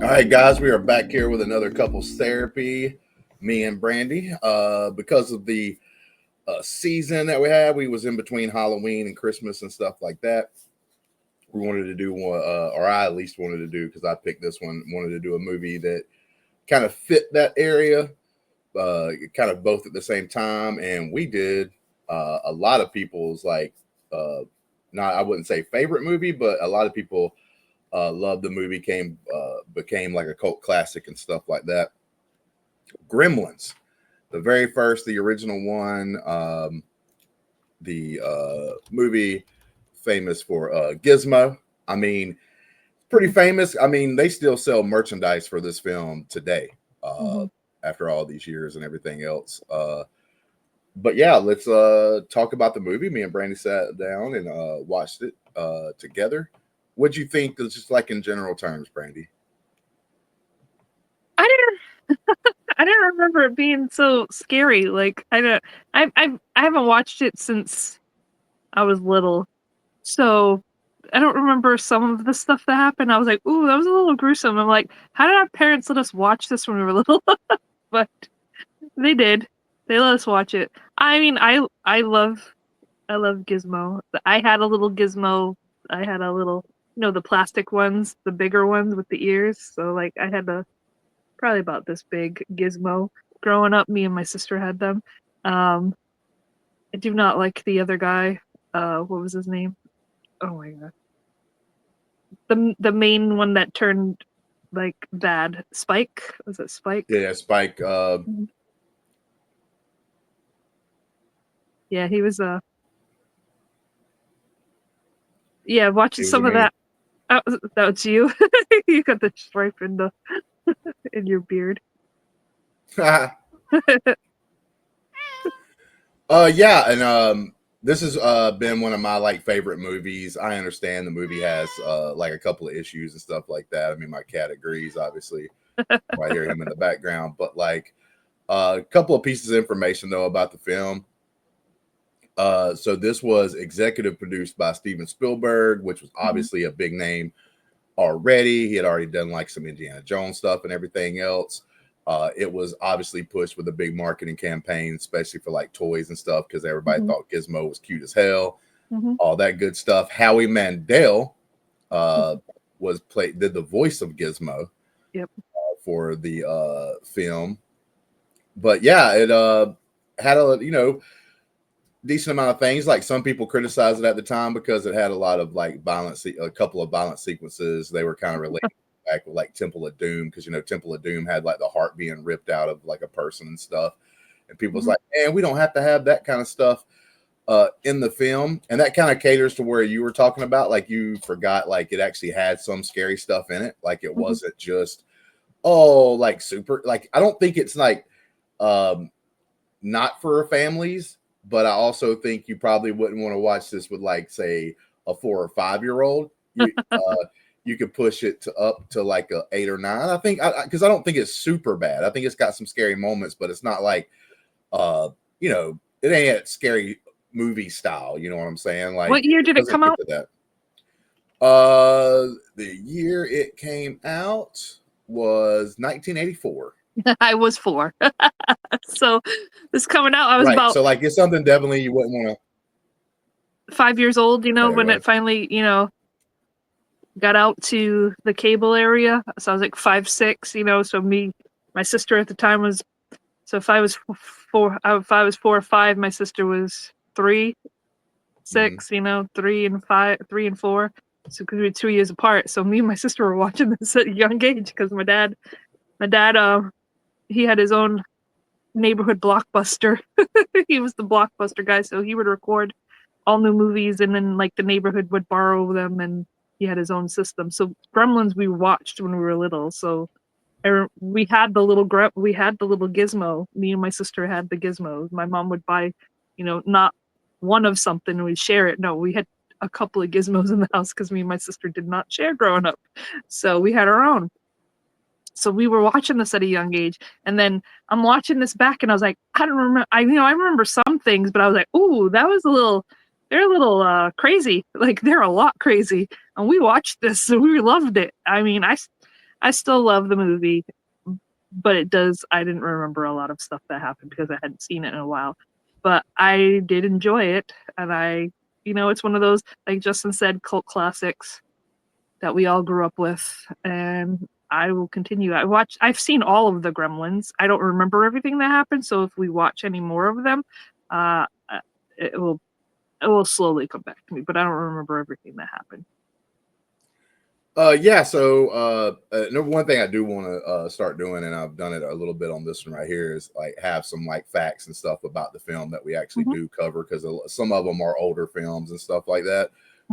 All right, guys, we are back here with another couples therapy. Me and Brandi. Because of the season that we had, we was in between Halloween and Christmas and stuff like that. We wanted to do one, or I at least wanted to do, because I picked this one. Wanted to do a movie that kind of fit that area, kind of both at the same time, and we did. A lot of people's uh, not I wouldn't say favorite movie, but a lot of people loved the movie. Became like a cult classic and stuff like that. Gremlins, the very first, the original one, the movie famous for Gizmo. I mean, pretty famous. I mean, they still sell merchandise for this film today, Mhm. after all these years and everything else. But yeah, let's talk about the movie. Me and Brandi sat down and watched it together. What'd you think, just like in general terms, Brandi? I didn't. I didn't remember it being so scary. Like I don't. I haven't watched it since I was little, so I don't remember some of the stuff that happened. I was like, "Ooh, that was a little gruesome." I'm like, "How did our parents let us watch this when we were little?" But they did. They let us watch it. I mean, I love Gizmo. I had a little Gizmo. I had a little, the plastic ones, the bigger ones with the ears. So like, I had a probably about this big Gizmo. Growing up, me and my sister had them. Um, I do not like the other guy. What was his name? Oh my god, the main one that turned like bad. Spike, was it Spike? Yeah, Spike. Mhm. Yeah, he was. Yeah, watching He was a some of main. that. Oh, that was you. You got the stripe in the in your beard. Yeah, and this has been one of my like favorite movies. I understand the movie has like a couple of issues and stuff like that. I mean, my cat agrees, obviously. I hear him in the background, but like a couple of pieces of information though about the film. So this was executive produced by Steven Spielberg, which was Mhm. obviously a big name already. He had already done like some Indiana Jones stuff and everything else. It was obviously pushed with a big marketing campaign, especially for like toys and stuff, because everybody Mhm. thought Gizmo was cute as hell, Mhm. all that good stuff. Howie Mandel uh, did the voice of Gizmo Yep. for the film. But yeah, it had a decent amount of things. Like some people criticized it at the time because it had a lot of like a couple of violent sequences. They were kind of related back with like Temple of Doom, because Temple of Doom had like the heart being ripped out of like a person and stuff. And people was Mhm. like, man, we don't have to have that kind of stuff in the film. And that kind of caters to where you were talking about. Like you forgot, like it actually had some scary stuff in it. Like it Mhm. wasn't just, oh, like super, like I don't think it's like um not for families, but I also think you probably wouldn't want to watch this with like say a 4 or 5 year old. You could push it to up to like a 8 or 9. I think because I don't think it's super bad. I think it's got some scary moments, but it's not like it ain't scary movie style. You know what I'm saying? Like What year it did it doesn't come get out? to that. The year it came out was 1984. I was 4. So this coming out, I was Right. about So like it's something definitely you wouldn't want 5 years old, to. Yeah, go when ahead. it finally, got out to the cable area. So I was like 5, 6, so my sister at the time was, so if I was 4 or 5, my sister was 3, Mm-hmm. 6, 3 and 5, 3 and 4. So because we were 2 years apart. So me and my sister were watching this at a young age because my dad, he had his own neighborhood Blockbuster. He was the Blockbuster guy, so he would record all new movies, and then like the neighborhood would borrow them, and he had his own system. So Gremlins we watched when we were little. So we had we had the little Gizmo. Me and my sister had the Gizmos. My mom would buy, not one of something and we'd share it. No, we had a couple of Gizmos in the house because me and my sister did not share growing up. So we had our own. So we were watching this at a young age, and then I'm watching this back, and I was like, I don't remember. I remember some things, but I was like, ooh, that was a little. They're a little crazy. Like they're a lot crazy. And we watched this, and we loved it. I mean, I still love the movie, but I didn't remember a lot of stuff that happened because I hadn't seen it in a while. But I did enjoy it, and it's one of those, like Justin said, cult classics that we all grew up with, and I will continue. I've seen all of the Gremlins. I don't remember everything that happened, so if we watch any more of them, uh, it will slowly come back to me, but I don't remember everything that happened. Yeah, so number one thing I do want to start doing, and I've done it a little bit on this one right here, is like have some like facts and stuff about the film that we actually do cover, because some of them are older films and stuff like that,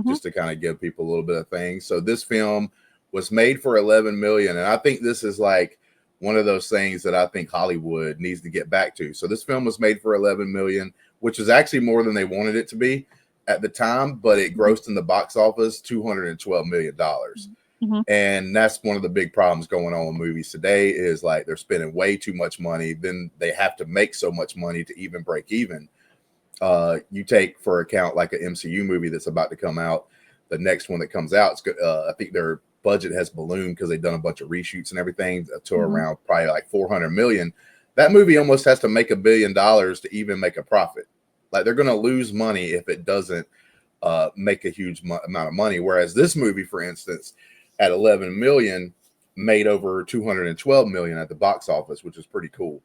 just to kind of give people a little bit of things. So this film was made for 11 million, and I think this is like one of those things that I think Hollywood needs to get back to. So this film was made for 11 million, which is actually more than they wanted it to be at the time, but it grossed in the box office $212 million. And that's one of the big problems going on with movies today, is like they're spending way too much money. Then they have to make so much money to even break even. You take for account like an MCU movie that's about to come out. The next one that comes out, it's good. I think their budget has ballooned because they've done a bunch of reshoots and everything to around probably like 400 million. That movie almost has to make $1 billion to even make a profit. Like they're going to lose money if it doesn't make a huge amount of money. Whereas this movie, for instance, at 11 million, made over 212 million at the box office, which is pretty cool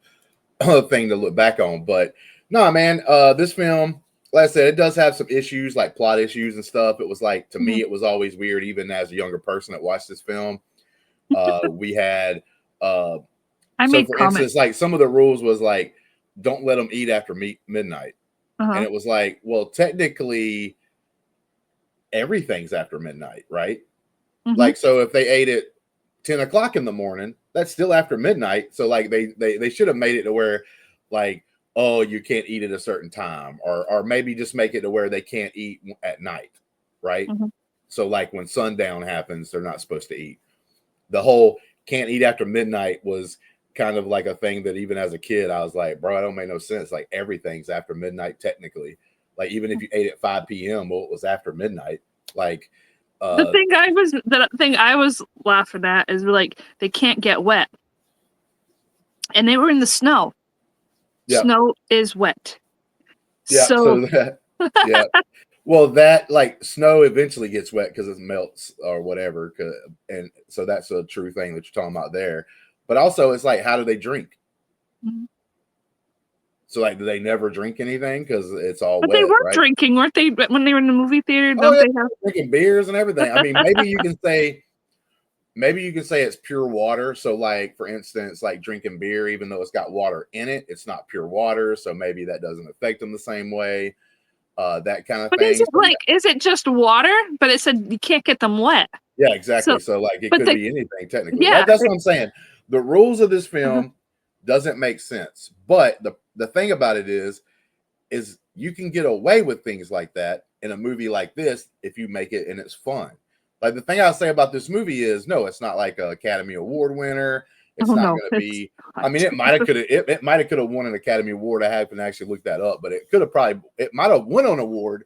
thing to look back on. But no, man, this film, like I said, it does have some issues, like plot issues and stuff. It was like, to me, it was always weird, even as a younger person that watched this film. We had, so for instance, like some of the rules was like, don't let them eat after midnight. And it was like, well, technically, everything's after midnight, right? Like, so if they ate at 10 o'clock in the morning, that's still after midnight. So like they should have made it to where like, oh, you can't eat at a certain time, or maybe just make it to where they can't eat at night, right? So like when sundown happens, they're not supposed to eat. The whole can't eat after midnight was kind of like a thing that even as a kid, I was like, bro, it don't make no sense. Like everything's after midnight technically. Like even if you ate at 5 p.m., well, it was after midnight. Like the thing I was laughing at is like they can't get wet, and they were in the snow. Yep. Snow is wet. Yeah. So that, yeah. Well, that like snow eventually gets wet because it melts or whatever, and so that's a true thing that you're talking about there. But also, it's like, how do they drink? So, like, do they never drink anything because it's all wet? They were right? drinking, weren't they? When they were in the movie theater, don't they have drinking beers and everything? I mean, maybe you can say it's pure water. So, like for instance, like drinking beer, even though it's got water in it, it's not pure water. So maybe that doesn't affect them the same way. That kind of thing. Is it is it just water? But it said you can't get them wet. Yeah, exactly. So like it could be anything technically. Yeah, that's what I'm saying. The rules of this film doesn't make sense. But the thing about it is you can get away with things like that in a movie like this if you make it and it's fun. Like the thing I'll say about this movie is no, it's not like an Academy Award winner. It's not going to be. I mean, it might have won an Academy Award. I haven't actually looked that up, but it might have won an award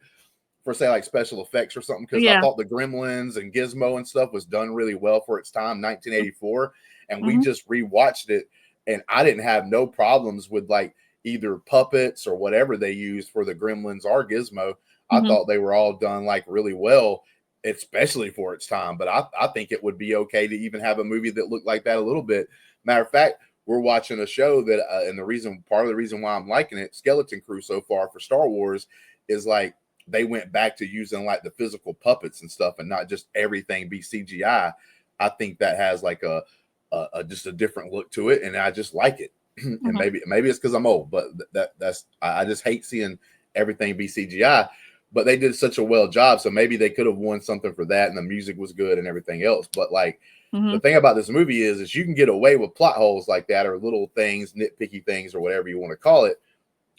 for say like special effects or something, because I thought the Gremlins and Gizmo and stuff was done really well for its time, 1984, and we just rewatched it, and I didn't have no problems with like either puppets or whatever they used for the Gremlins or Gizmo. I thought they were all done like really well, especially for its time. But I think it would be okay to even have a movie that looked like that a little bit. Matter of fact, we're watching a show that, and part of the reason why I'm liking it, Skeleton Crew so far for Star Wars, is like they went back to using like the physical puppets and stuff and not just everything be CGI. I think that has like a just a different look to it, and I just like it. And maybe it's because I'm old, but I just hate seeing everything be CGI. But they did such a well job, so maybe they could have won something for that, and the music was good and everything else. But like the thing about this movie is you can get away with plot holes like that, or little things, nitpicky things, or whatever you want to call it,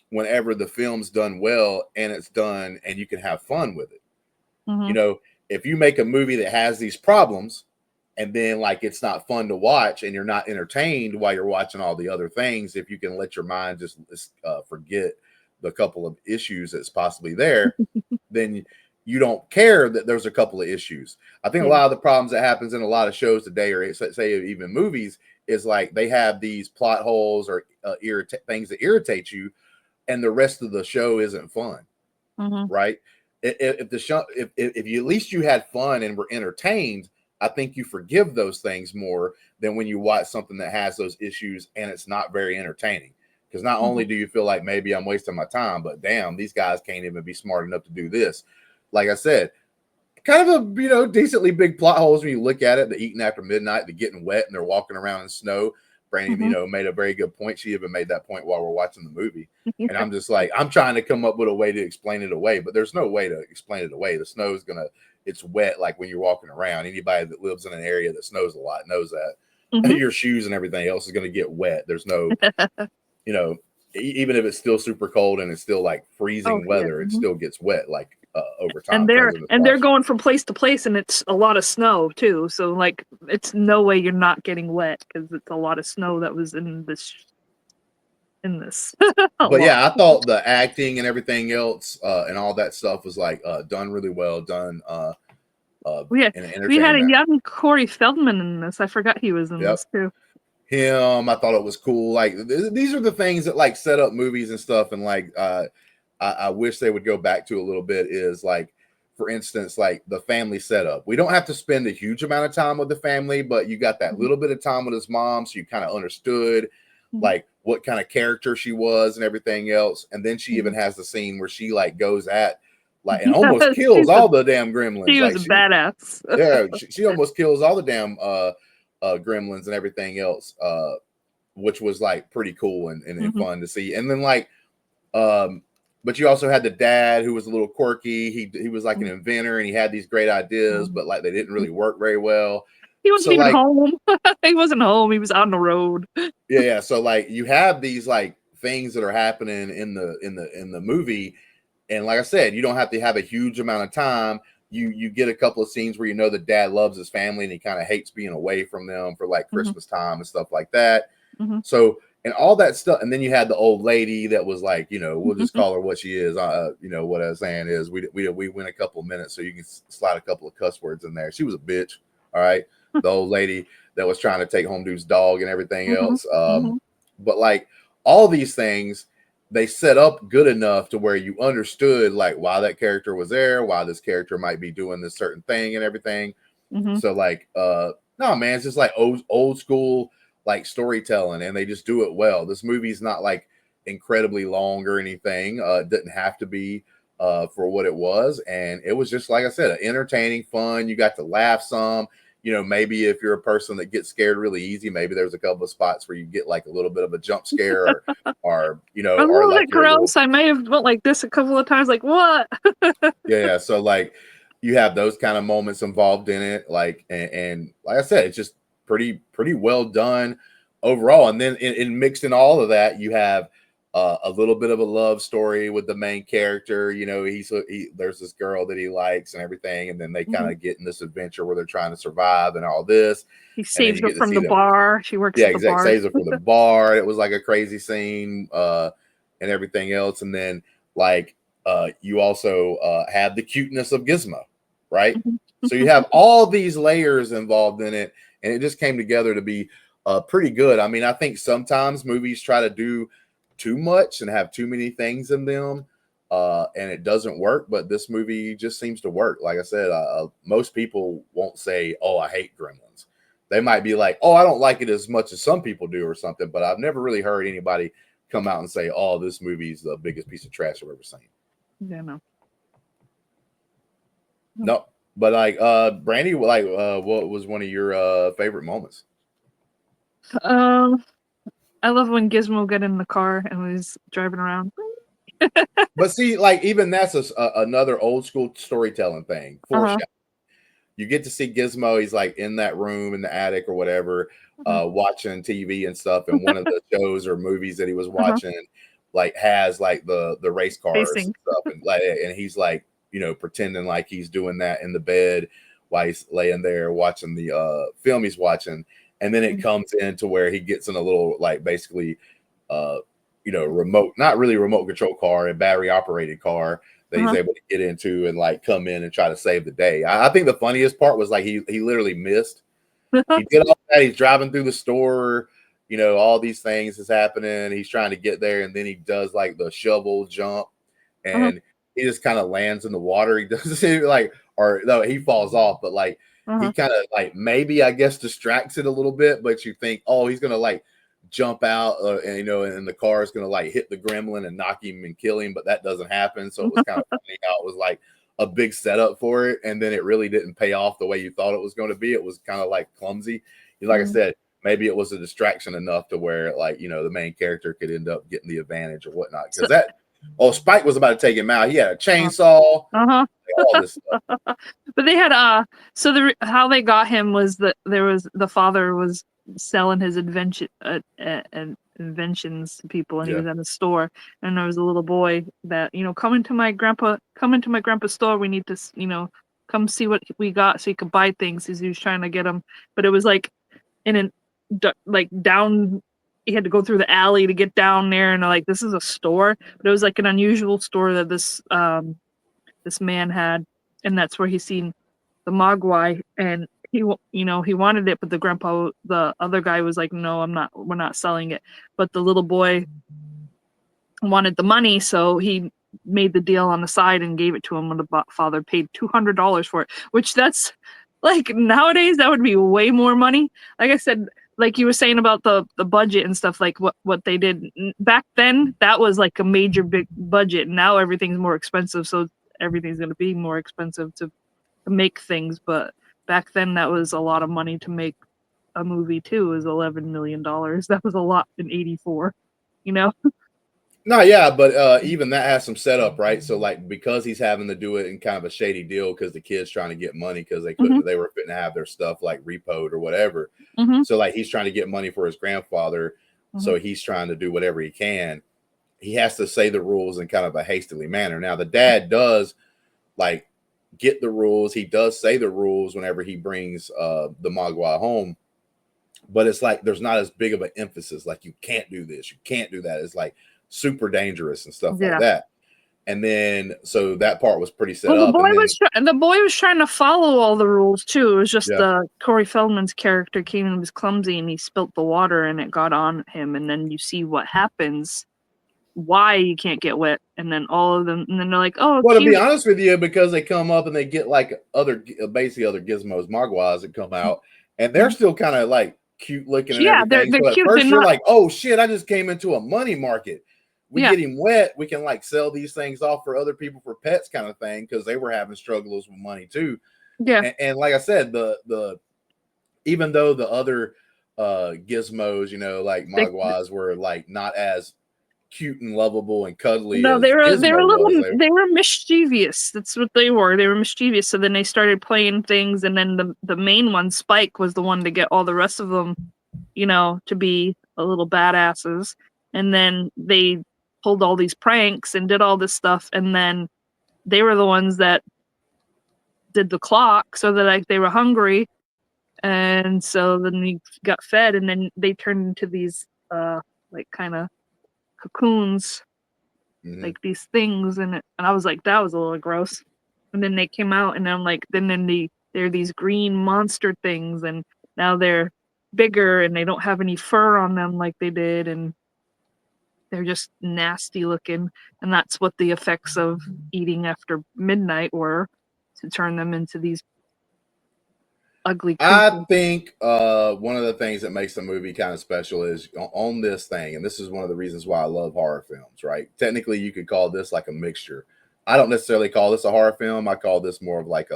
whenever the film's done well and it's done and you can have fun with it. You know, if you make a movie that has these problems and then like it's not fun to watch and you're not entertained while you're watching all the other things, if you can let your mind just forget the couple of issues that's possibly there, then you don't care that there's a couple of issues. I think a lot of the problems that happens in a lot of shows today, or say even movies, is like they have these plot holes or things that irritate you, and the rest of the show isn't fun, right? If the show, if you at least you had fun and were entertained, I think you forgive those things more than when you watch something that has those issues and it's not very entertaining. Because not only do you feel like maybe I'm wasting my time, but damn, these guys can't even be smart enough to do this. Like I said, kind of a decently big plot holes when you look at it. The eating after midnight, the getting wet, and they're walking around in snow. Brandi, made a very good point. She even made that point while we're watching the movie. And I'm just like, I'm trying to come up with a way to explain it away, but there's no way to explain it away. The snow's it's wet like when you're walking around. Anybody that lives in an area that snows a lot knows that. Your shoes and everything else is going to get wet. There's no, even if it's still super cold and it's still like freezing weather, it still gets wet like over time. And they're going from place to place, and it's a lot of snow too. So like, it's no way you're not getting wet because it's a lot of snow that was in this. But yeah, I thought the acting and everything else and all that stuff was like done really well done. We had a young Corey Feldman in this. I forgot he was in this too. Him, I thought it was cool. Like these are the things that like set up movies and stuff, and like I wish they would go back to a little bit. Is like, for instance, like the family setup. We don't have to spend a huge amount of time with the family, but you got that little bit of time with his mom, so you kind of understood like what kind of character she was and everything else. And then she even has the scene where she like goes at like and almost kills all the damn gremlins. She was a badass. Yeah, she almost kills all the damn gremlins and everything else, which was like pretty cool and fun to see. And then like but you also had the dad who was a little quirky. He was like an inventor and he had these great ideas, but like they didn't really work very well. He wasn't even home. He wasn't home. He was on the road. Yeah. So like you have these like things that are happening in the movie, and like I said, you don't have to have a huge amount of time. You get a couple of scenes where the dad loves his family and he kind of hates being away from them for like Christmas time and stuff like that. So and all that stuff, and then you had the old lady that was like, we'll just call her what she is. What I was saying is we went a couple of minutes, so you can slide a couple of cuss words in there. She was a bitch. All right. The old lady that was trying to take home dude's dog and everything else. But like all these things, they set up good enough to where you understood like why that character was there, why this character might be doing this certain thing and everything. So like, no, man, it's just like old school like storytelling, and they just do it well. This movie's not like incredibly long or anything. It didn't have to be for what it was, and it was just like I said, entertaining, fun. You got to laugh some. Maybe if you're a person that gets scared really easy, maybe there's a couple of spots where you get like a little bit of a jump scare or a little bit gross. I may have went like this a couple of times, like what? Yeah. So like you have those kind of moments involved in it. Like, and like I said, it's just pretty well done overall. And then in mixed in all of that, you have a little bit of a love story with the main character. There's this girl that he likes and everything, and then they kind of get in this adventure where they're trying to survive and all this. He saves her from the bar. She works at the bar. Saves her from the bar. It was like a crazy scene and everything else. And then like you also have the cuteness of Gizmo, right? So you have all these layers involved in it, and it just came together to be pretty good. I mean, I think sometimes movies try to do too much and have too many things in them, and it doesn't work. But this movie just seems to work. Like I said, most people won't say, "Oh, I hate Gremlins." They might be like, "Oh, I don't like it as much as some people do," or something. But I've never really heard anybody come out and say, "Oh, this movie's the biggest piece of trash I've ever seen." Yeah, no. But like, Brandi, like, what was one of your favorite moments? I love when Gizmo got in the car and was driving around. But see, like even that's another old school storytelling thing. You get to see Gizmo. He's like in that room in the attic or whatever, watching TV and stuff. And one of the shows or movies that he was watching, like has like the race cars and stuff, and he's like pretending like he's doing that in the bed while he's laying there watching the film he's watching. And then it comes into where he gets in a little, like, basically, remote, not really remote control car, a battery operated car that he's able to get into and like come in and try to save the day. I think the funniest part was like he literally missed. He did all that. He's driving through the store, you know, all these things is happening. He's trying to get there, and then he does like the shovel jump, and he just kind of lands in the water. He doesn't like, or no, he falls off, but like he kind of like maybe I guess distracts it a little bit. But you think, oh, he's gonna like jump out, and you know, and the car is gonna like hit the gremlin and knock him and kill him, but that doesn't happen. So it was kind of funny how it was like a big setup for it, and then it really didn't pay off the way you thought it was going to be. It was kind of like clumsy. Like I said, maybe it was a distraction enough to where like, you know, the main character could end up getting the advantage or whatnot. Because Spike was about to take him out. He had a chainsaw, all this stuff. But they had so how they got him was that the father was selling his inventions to people, and he was at a store, and there was a little boy that, you know, come into my grandpa's store, we need to, you know, come see what we got so you could buy things. He was trying to get him, but it was like like down, he had to go through the alley to get down there, and like, this is a store, but it was like an unusual store that this man had, and that's where he seen the mogwai, and he wanted it, but the other guy was like, no, we're not selling it. But the little boy wanted the money, so he made the deal on the side and gave it to him, when the father paid $200 for it, which that's like, nowadays that would be way more money. Like I said, like you were saying about the budget and stuff, like what they did back then, that was like a major big budget. Now everything's more expensive, so everything's going to be more expensive to make things. But back then, that was a lot of money to make a movie too. It was $11 million. That was a lot in '84, you know. No, yeah, but even that has some setup, right? So like, because he's having to do it in kind of a shady deal, because the kid's trying to get money because they were fitting to have their stuff like repoed or whatever. So like, he's trying to get money for his grandfather, so he's trying to do whatever he can. He has to say the rules in kind of a hastily manner. Now the dad does like get the rules. He does say the rules whenever he brings the Mogwai home, but it's like there's not as big of an emphasis. Like, you can't do this, you can't do that. It's like super dangerous and stuff like that. And then so that part was pretty set up. The boy was trying to follow all the rules too. It was just Corey Feldman's character came and was clumsy, and he spilt the water, and it got on him. And then you see what happens, why you can't get wet, and then all of them, and then they're like, oh, well, cute. To be honest with you, because they come up and they get like basically other Gizmos, Mogwais that come out, and they're still kind of like cute looking and everything. They're so cute. At first you're like, oh shit, I just came into a money market. We get him wet, we can like sell these things off for other people for pets, kind of thing, because they were having struggles with money too. And like I said, the even though the other Gizmos, you know, like Mogwais, were like not as cute and lovable and cuddly. No, they were mischievous. That's what they were. They were mischievous. So then they started playing things, and then the main one, Spike, was the one to get all the rest of them, you know, to be a little badasses. And then they pulled all these pranks and did all this stuff, and then they were the ones that did the clock, so that like they were hungry, and so then they got fed, and then they turned into these like kind of cocoons, like these things, and I was like, that was a little gross. And then they came out, and I'm like, they're these green monster things, and now they're bigger, and they don't have any fur on them like they did, and they're just nasty looking. And that's what the effects of eating after midnight were, to turn them into these ugly creatures. I think one of the things that makes the movie kind of special is on this thing, and this is one of the reasons why I love horror films, right? Technically, you could call this like a mixture. I don't necessarily call this a horror film. I call this more of like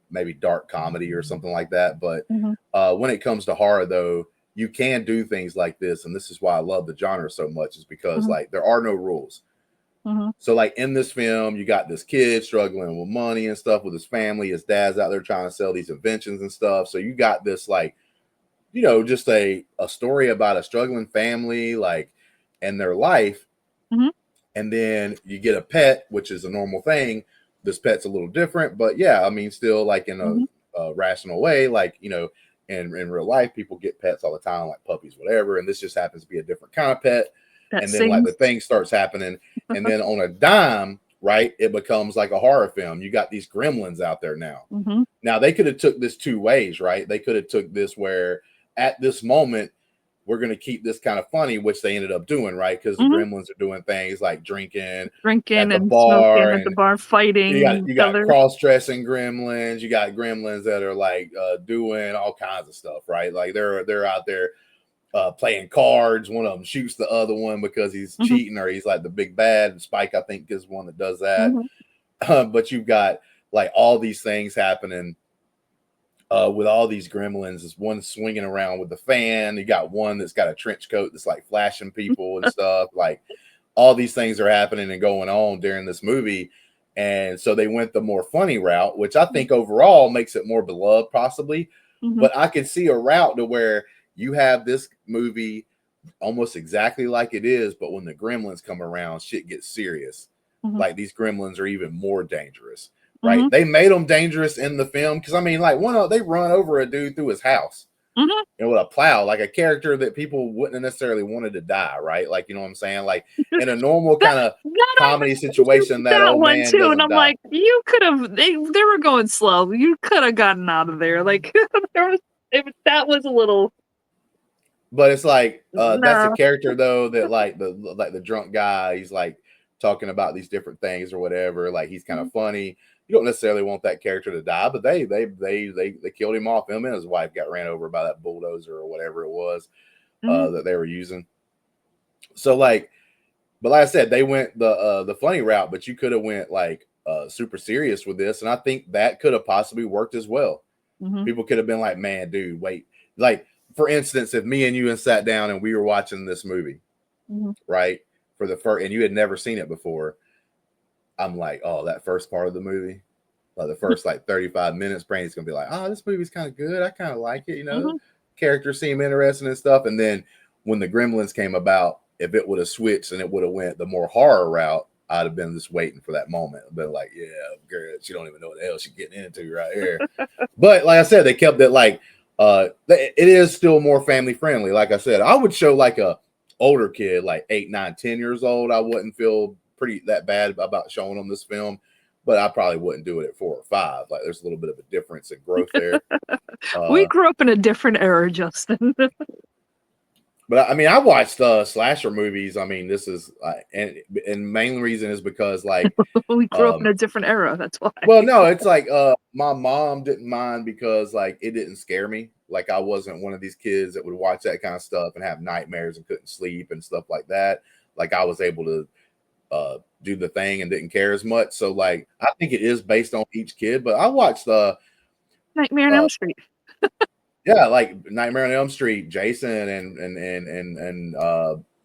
maybe dark comedy or something like that. But when it comes to horror, though, you can do things like this, and this is why I love the genre so much, is because like there are no rules. So like in this film, you got this kid struggling with money and stuff with his family. His dad's out there trying to sell these inventions and stuff. So you got this like, you know, just a story about a struggling family, like, and their life. And then you get a pet, which is a normal thing. This pet's a little different, but yeah, I mean, still like in a rational way, like, you know, in real life, people get pets all the time, like puppies, whatever. And this just happens to be a different kind of pet. And then like the thing starts happening, and then on a dime, right? It becomes like a horror film. You got these gremlins out there now. Mm-hmm. Now they could have took this two ways, right? They could have took this where at this moment we're going to keep this kind of funny, which they ended up doing, right? Because the Mm-hmm. gremlins are doing things like drinking Drinking at the and smoking bar, at the and bar, fighting you each got other. cross-dressing gremlins. You got gremlins that are like doing all kinds of stuff, right? Like they're out there playing cards. One of them shoots the other one because he's Mm-hmm. cheating, or he's like the big bad. Spike, I think, is one that does that. Mm-hmm. But you've got like all these things happening with all these gremlins. Is one swinging around with the fan. You got one that's got a trench coat that's like flashing people and stuff. Like all these things are happening and going on during this movie. And so they went the more funny route, which I think overall makes it more beloved, possibly. Mm-hmm. But I could see a route to where you have this movie almost exactly like it is, but when the gremlins come around, shit gets serious. Mm-hmm. Like these gremlins are even more dangerous, Mm-hmm. right? They made them dangerous in the film because I mean, like they run over a dude through his house, Mm-hmm. with a plow, like a character that people wouldn't necessarily wanted to die, right? Like, you know what I'm saying? Like in a normal kind of That comedy situation, that that old one man too, and doesn't I'm die. like, you could have. They were going slow. You could have gotten out of there. Like there was. That was a little. But it's like that's a No. character though that like the drunk guy, he's like talking about these different things or whatever. Like he's kind of funny. You don't necessarily want that character to die, but they killed him off. Him and his wife got ran over by that bulldozer or whatever it was Mm-hmm. that they were using. So like, but like I said, they went the funny route, but you could have went like super serious with this, and I think that could have possibly worked as well. Mm-hmm. People could have been like, "Man, dude, wait." Like for instance, if me and you and sat down and we were watching this movie, Mm-hmm. right, for the first, and you had never seen it before, I'm like, "Oh, that first part of the movie." Like the first like 35 minutes, Brain's gonna be like, "Oh, this movie's kind of good. I kind of like it. You know, Mm-hmm. characters seem interesting and stuff." And then when the Gremlins came about, if it would have switched and it would have went the more horror route, I'd have been just waiting for that moment. I've been like, "Yeah, girl, she don't even know what the hell she's getting into right here." But like I said, they kept it like it is still more family friendly. Like I said, I would show like a older kid, like 8, 9, 10 years old. I wouldn't feel pretty that bad about showing them this film, but I probably wouldn't do it at 4 or 5. Like there's a little bit of a difference in growth there. We Uh, grew up in a different era, Justin. but I mean, I watched slasher movies. I mean, this is and main reason is because like We grew up in um, a different era. That's why. well, no, it's like my mom didn't mind because like it didn't scare me. Like I wasn't one of these kids that would watch that kind of stuff and have nightmares and couldn't sleep and stuff like that. Like I was able to do the thing and didn't care as much. So like I think it is based on each kid. But I watched Nightmare on uh Elm Street. yeah, like Nightmare on Elm Street, Jason and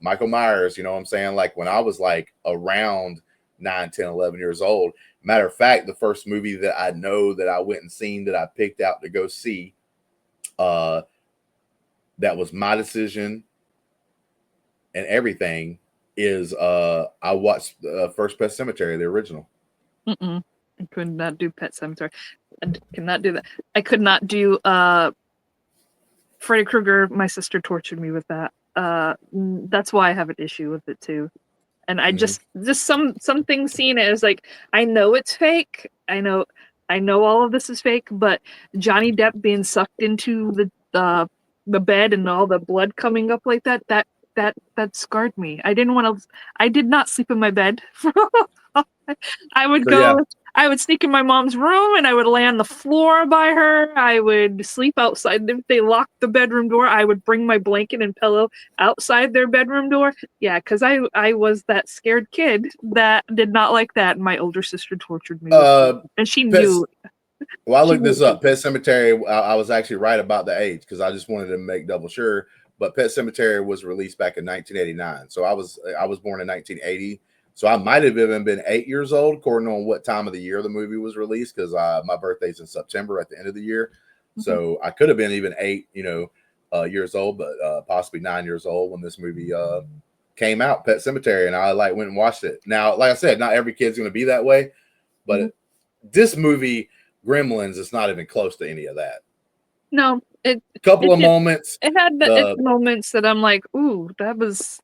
Michael Myers, you know what I'm saying? Like when I was like around 9, 10, 11 years old. Matter of fact, the first movie that I know that I went and seen that I picked out to go see, uh, that was my decision and everything, is I watched First Pet Cemetery, the original. Mm-mm. I could not do Pet Sematary. I could not do that. I could not do Freddy Krueger. My sister tortured me with that. That's why I have an issue with it too. And I Mm-hmm. just some things seeing it is like I know it's fake. I know all of this is fake, but Johnny Depp being sucked into the bed and all the blood coming up like that scarred me. I did not sleep in my bed. I would So yeah, go, I would sneak in my mom's room and I would lay on the floor by her. I would sleep outside. If they locked the bedroom door, I would bring my blanket and pillow outside their bedroom door. Yeah, because I was that scared kid that did not like that. And my older sister tortured me with it. uh, And she Pets. knew. Well, I She looked knew this it was up. Pet Cemetery. I was actually right about the age because I just wanted to make double sure. But Pet Cemetery was released back in 1989, so I was born in 1980. So I might have even been 8 years old, according on what time of the year the movie was released, because my birthday's in September at the end of the year. Mhm. So I could have been even 8, years old, but possibly 9 years old when this movie came out, Pet Cemetery, and I like went and watched it. Now, like I said, not every kid's going to be that way, Mhm. but this movie, Gremlins, is not even close to any of that. No, Couple it of did. moments, It had its the moments that I'm like, ooh, that was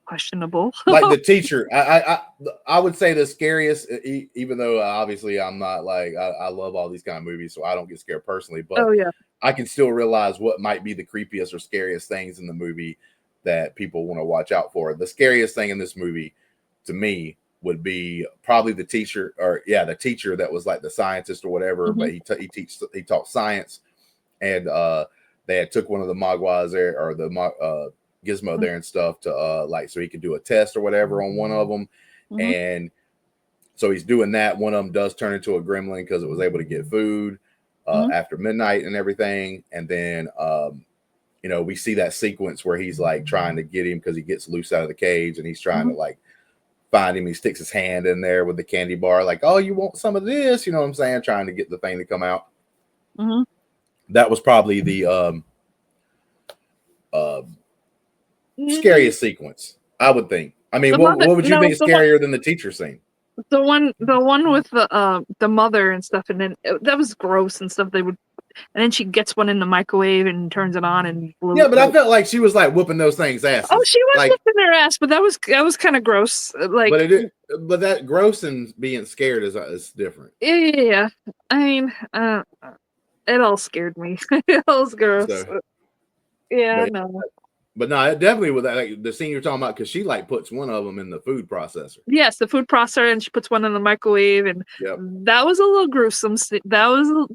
questionable. Like the teacher, I would say the scariest, even though obviously I'm not like I love all these kind of movies, so I don't get scared personally, but Oh yeah. I can still realize what might be the creepiest or scariest things in the movie that people want to watch out for. The scariest thing in this movie, to me, would be probably the teacher, or the teacher that was like the scientist or whatever, but he taught science, and they had took one of the Mogwais there, or the Gizmo there and stuff, to like so he could do a test or whatever on one of them, and so he's doing that. One of them does turn into a gremlin because it was able to get food after midnight and everything, and then we see that sequence where he's like trying to get him because he gets loose out of the cage, and he's trying to like find him. He sticks his hand in there with the candy bar, like, oh, you want some of this, you know what I'm saying, trying to get the thing to come out. That was probably the scariest sequence, I would think. I mean, what would you think is scarier than the teacher scene? The one with the mother and stuff, and then that was gross and stuff. And then she gets one in the microwave and turns it on and yeah, but I felt like she was like whooping those things' asses. Oh, she was like, whooping their ass, but that was kind of gross. Like, but that gross and being scared is different. Yeah. I mean, it all scared me. It was gross. So, yeah, no. But no, it definitely was like the scene you're talking about, because she like puts one of them in the food processor. Yes, the food processor, and she puts one in the microwave, and that was a little gruesome. That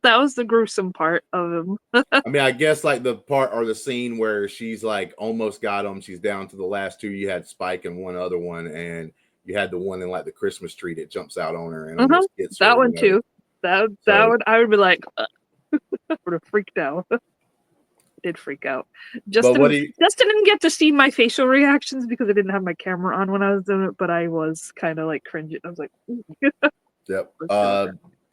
was the gruesome part of him. I mean, I guess like the part or the scene where she's like almost got him. She's down to the last two. You had Spike and one other one, and you had the one in like the Christmas tree that jumps out on her and almost gets her. That one too. That one I would be like, would have freaked out. Did freak out. Justin didn't get to see my facial reactions because I didn't have my camera on when I was doing it, but I was kind of like cringing. I was like, yep.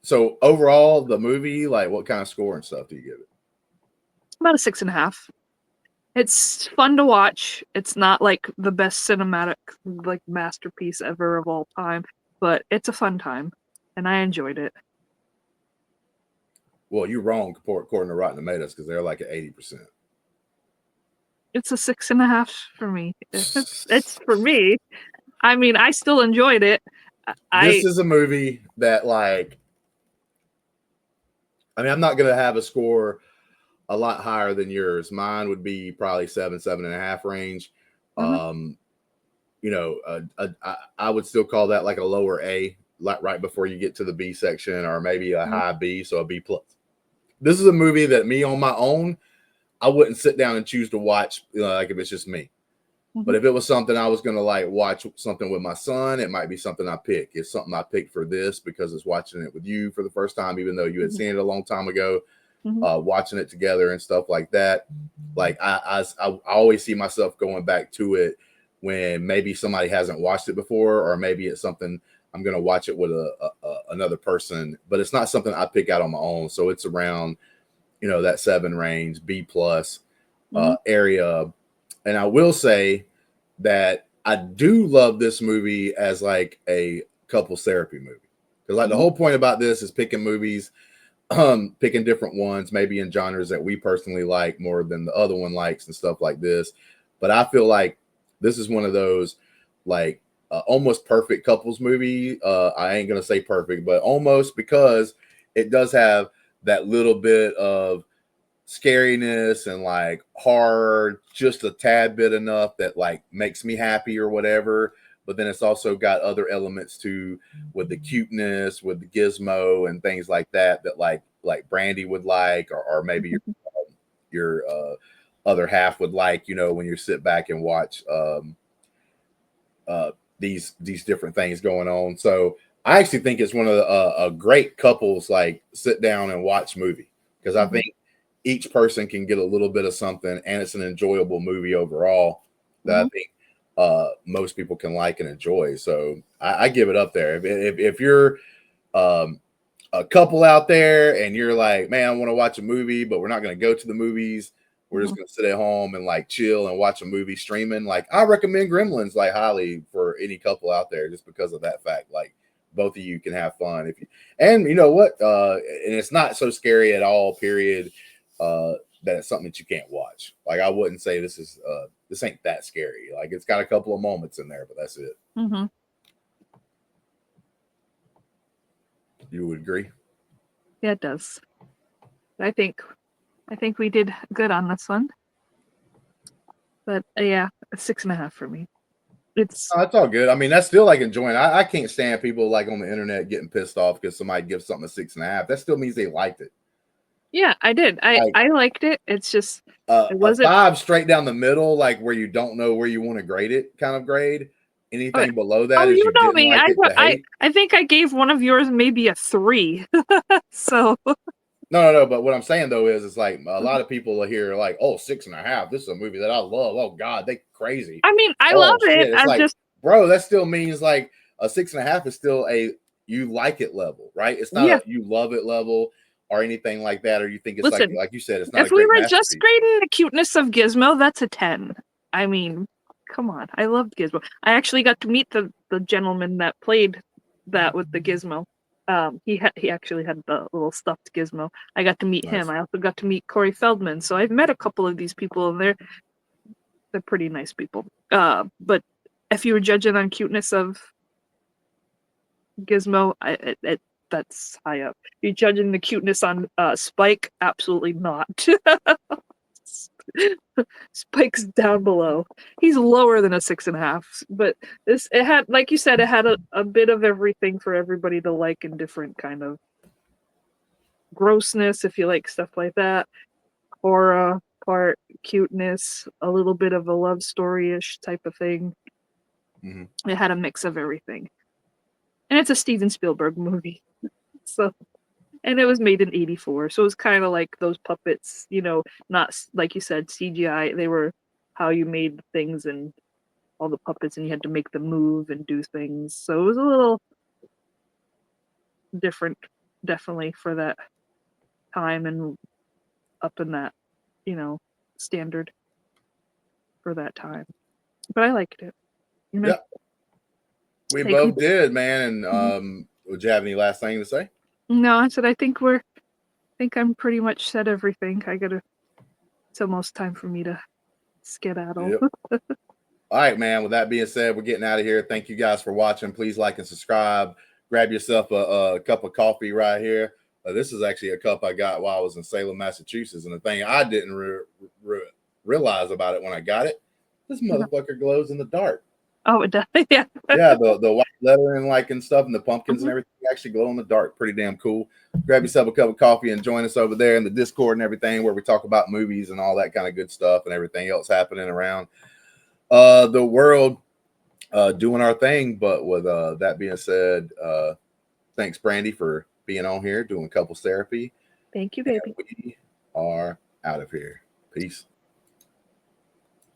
So overall, the movie, like, what kind of score and stuff do you give it? About a 6.5. It's fun to watch. It's not like the best cinematic like masterpiece ever of all time, but it's a fun time, and I enjoyed it. Well, you're wrong according to Rotten Tomatoes, because they're like at 80%. It's a 6.5 for me. It's for me. I mean, I still enjoyed it. This is a movie that, like, I mean, I'm not gonna have a score a lot higher than yours. Mine would be probably 7.5 range. I would still call that like a lower A, like right before you get to the B section, or maybe a high B, so a B plus. This is a movie that me on my own, I wouldn't sit down and choose to watch, like if it's just me. But if it was something I was going to like watch something with my son, it might be something I pick. It's something I picked for this because it's watching it with you for the first time, even though you had seen it a long time ago, watching it together and stuff like that. Like I always see myself going back to it when maybe somebody hasn't watched it before, or maybe it's something I'm going to watch it with another person, but it's not something I pick out on my own. So it's around, that 7 range, B plus area. And I will say that I do love this movie as like a couples therapy movie, because like the whole point about this is picking movies, picking different ones, maybe in genres that we personally like more than the other one likes and stuff like this. But I feel like this is one of those like almost perfect couples movie. I ain't gonna say perfect, but almost, because it does have that little bit of scariness and like horror, just a tad bit enough that like makes me happy or whatever. But then it's also got other elements too, with the cuteness, with the Gizmo and things like that like Brandi would like, or maybe your other half would like, when you sit back and watch these different things going on. So I actually think it's one of the a great couples like sit down and watch movie, because I think each person can get a little bit of something, and it's an enjoyable movie overall that I think most people can like and enjoy. So I give it up there. If you're a couple out there and you're like, man, I want to watch a movie, but we're not going to go to the movies, we're just going to sit at home and like chill and watch a movie streaming, like I recommend Gremlins like highly for any couple out there, just because of that fact. Like both of you can have fun and you know what, and it's not so scary at all, period, that it's something that you can't watch. Like I wouldn't say this is this ain't that scary. Like it's got a couple of moments in there, but that's it. Mm-hmm. You would agree? Yeah, it does. I think we did good on this one. But yeah, a 6.5 for me. It's Oh, it's all good. I mean, that's still like enjoying. I can't stand people like on the internet getting pissed off because somebody gives something a 6.5. That still means they liked it. yeah, I did. I liked it. It's just it A wasn't 5 straight down the middle, like where you don't know where you want to grade it, kind of grade. Anything below that is you you know didn't me. like it to hate. I think I gave one of yours maybe a 3. So No. But what I'm saying though is, it's like a lot of people here are like, oh, 6.5. This is a movie that I love. Oh God, they crazy. I mean, I love Oh it. shit. It's I'm like, just bro, that still means like a 6.5 is still a you like it level, right? It's not yeah. a you love it level or anything like that, or you think it's Listen, like you said, it's not a if we great were just masterpiece. grading the cuteness of Gizmo, that's a 10. I mean, come on. I loved Gizmo. I actually got to meet the gentleman that played that with the Gizmo. He actually had the little stuffed Gizmo. I got to meet him. Nice. I also got to meet Corey Feldman. So I've met a couple of these people, and they're pretty nice people. But if you were judging on cuteness of Gizmo, that's high up. If you're judging the cuteness on Spike, absolutely not. Spike's down below. He's lower than a 6.5. But it had, like you said, it had a bit of everything for everybody to like in different kind of grossness, if you like stuff like that. Horror part, cuteness, a little bit of a love story-ish type of thing. Mm-hmm. It had a mix of everything. And it's a Steven Spielberg movie. So and it was made in 84, so it was kind of like those puppets, not like you said CGI. They were how you made things and all the puppets, and you had to make them move and do things. So it was a little different, definitely, for that time and up in that, standard for that time. But I liked it. Yeah, we Think we both did, man. And would you have any last thing to say? No, I said I think I'm pretty much said everything. It's almost time for me to skedaddle. Yep. All right, man. With that being said, we're getting out of here. Thank you guys for watching. Please like and subscribe. Grab yourself a cup of coffee right here. This is actually a cup I got while I was in Salem, Massachusetts. And the thing I didn't realize about it when I got it, this motherfucker glows in the dark. Oh, it does. Yeah. Yeah, the white lettering and stuff, and the pumpkins and everything actually glow in the dark. Pretty damn cool. Grab yourself a cup of coffee and join us over there in the Discord and everything, where we talk about movies and all that kind of good stuff and everything else happening around the world, doing our thing. But with that being said, thanks, Brandi, for being on here doing couples therapy. Thank you, baby. And we are out of here. Peace.